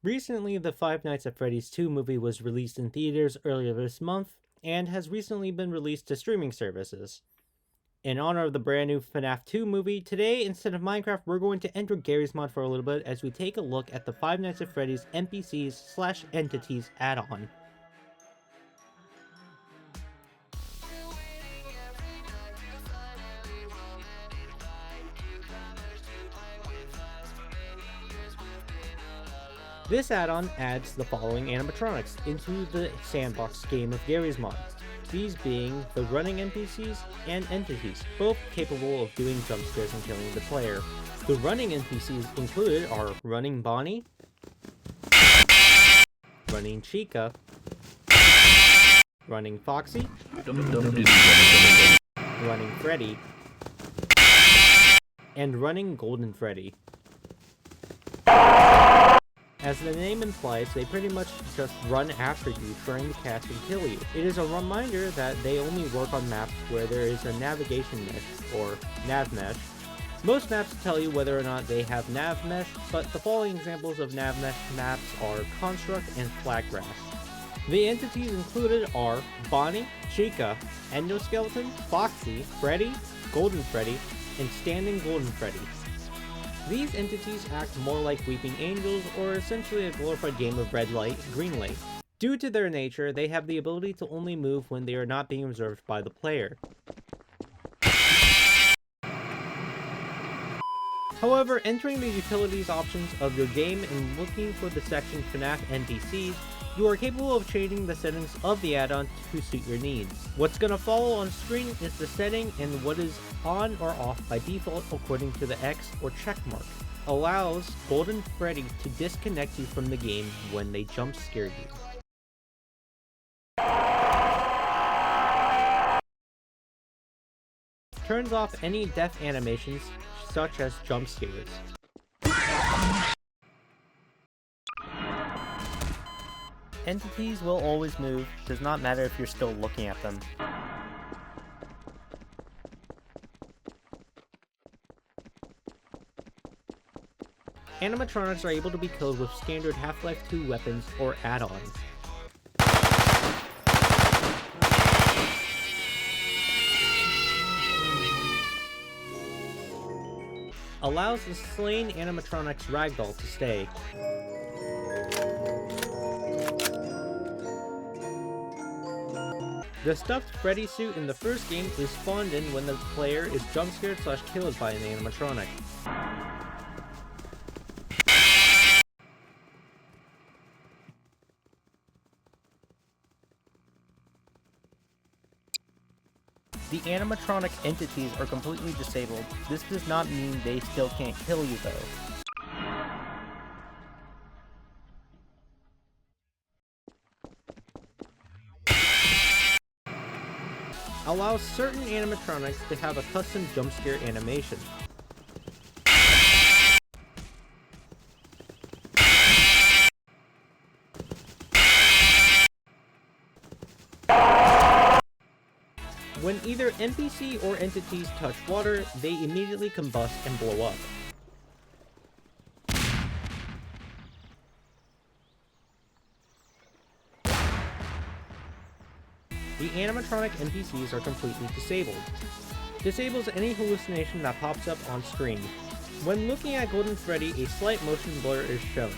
Recently, the Five Nights at Freddy's 2 movie was released in theaters earlier this month, and has recently been released to streaming services. In honor of the brand new FNAF 2 movie, today, instead of Minecraft, we're going to enter Garry's Mod for a little bit as we take a look at the Five Nights at Freddy's NPCs/Entities add-on. This add-on adds the following animatronics into the sandbox game of Garry's Mod, these being the running NPCs and entities, both capable of doing jump scares and killing the player. The running NPCs included are Running Bonnie, Running Chica, Running Foxy, Running Freddy, and Running Golden Freddy. As the name implies, they pretty much just run after you, trying to catch and kill you. It is a reminder that they only work on maps where there is a navigation mesh, or nav mesh. Most maps tell you whether or not they have nav mesh, but the following examples of nav mesh maps are Construct and Flatgrass. The entities included are Bonnie, Chica, Endoskeleton, Foxy, Freddy, Golden Freddy, and Standing Golden Freddy. These entities act more like weeping angels, or essentially a glorified game of red light, green light. Due to their nature, they have the ability to only move when they are not being observed by the player. However, entering the utilities options of your game and looking for the section FNAF NPCs, you are capable of changing the settings of the add-on to suit your needs. What's going to follow on screen is the setting and what is on or off by default according to the X or check mark. Allows Golden Freddy to disconnect you from the game when they jump scare you. Turns off any death animations such as jump scares. Entities will always move, does not matter if you're still looking at them. Animatronics are able to be killed with standard Half-Life 2 weapons or add-ons. Allows the slain animatronics ragdoll to stay. The stuffed Freddy suit in the first game is spawned in when the player is jump scared / killed by an animatronic. The animatronic entities are completely disabled. This does not mean they still can't kill you though. Allows certain animatronics to have a custom jump scare animation. When either NPC or entities touch water, they immediately combust and blow up. The animatronic NPCs are completely disabled. Disables any hallucination that pops up on screen. When looking at Golden Freddy, a slight motion blur is shown.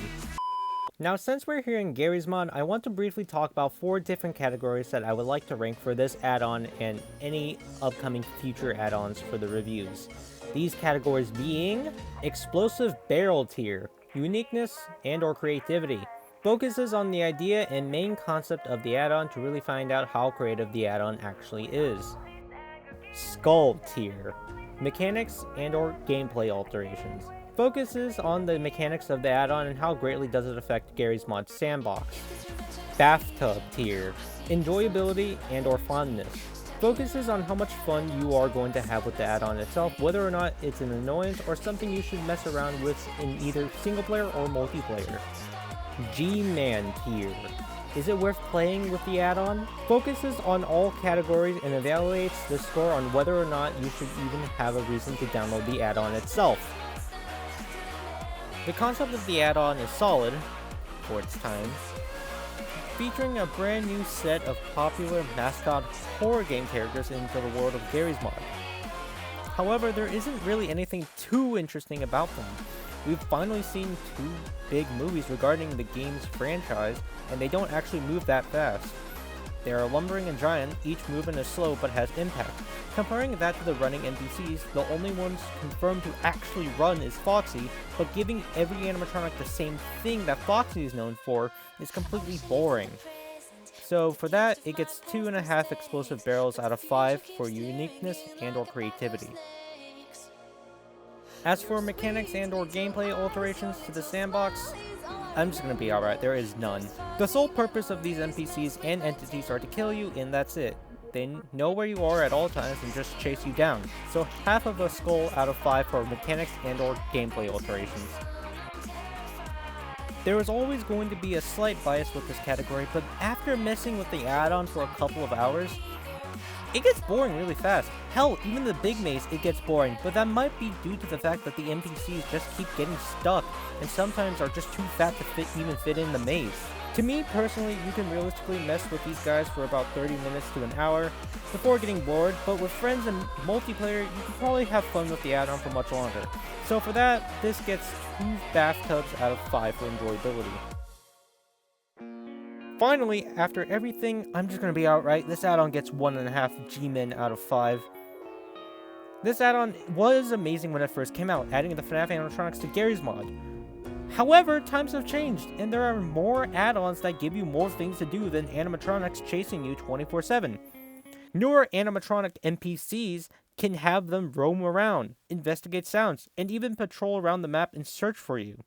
Now, since we're here in Garry's Mod, I want to briefly talk about 4 different categories that I would like to rank for this add-on and any upcoming future add-ons for the reviews. These categories being Explosive Barrel Tier, Uniqueness and or Creativity. Focuses on the idea and main concept of the add-on to really find out how creative the add-on actually is. Skull Tier, Mechanics and or gameplay alterations. Focuses on the mechanics of the add-on and how greatly does it affect Garry's Mod sandbox. Bathtub Tier, Enjoyability and or fondness. Focuses on how much fun you are going to have with the add-on itself, whether or not it's an annoyance or something you should mess around with in either single player or multiplayer. G-Man Tier, is it worth playing with the add-on? Focuses on all categories and evaluates the score on whether or not you should even have a reason to download the add-on itself. The concept of the add-on is solid, for its time, featuring a brand new set of popular mascot horror game characters into the world of Garry's Mod. However, there isn't really anything too interesting about them. We've finally seen 2 big movies regarding the game's franchise, and they don't actually move that fast. They are lumbering and giant, each movement is slow but has impact. Comparing that to the running NPCs, the only ones confirmed to actually run is Foxy, but giving every animatronic the same thing that Foxy is known for is completely boring. So for that, it gets 2.5 explosive barrels out of 5 for uniqueness and or creativity. As for mechanics and or gameplay alterations to the sandbox, I'm just gonna be alright, there is none. The sole purpose of these NPCs and entities are to kill you, and that's it. They know where you are at all times and just chase you down. So half of a skull out of 5 for mechanics and or gameplay alterations. There is always going to be a slight bias with this category, but after messing with the add-on for a couple of hours, it gets boring really fast. Hell, even the big maze, it gets boring, but that might be due to the fact that the NPCs just keep getting stuck, and sometimes are just too fat to even fit in the maze. To me personally, you can realistically mess with these guys for about 30 minutes to an hour before getting bored, but with friends and multiplayer, you can probably have fun with the add-on for much longer. So for that, this gets 2 bathtubs out of 5 for enjoyability. Finally, after everything, I'm just gonna be outright, this add-on gets 1.5 G-Men out of 5. This add-on was amazing when it first came out, adding the FNAF animatronics to Garry's Mod. However, times have changed, and there are more add-ons that give you more things to do than animatronics chasing you 24/7. Newer animatronic NPCs can have them roam around, investigate sounds, and even patrol around the map and search for you.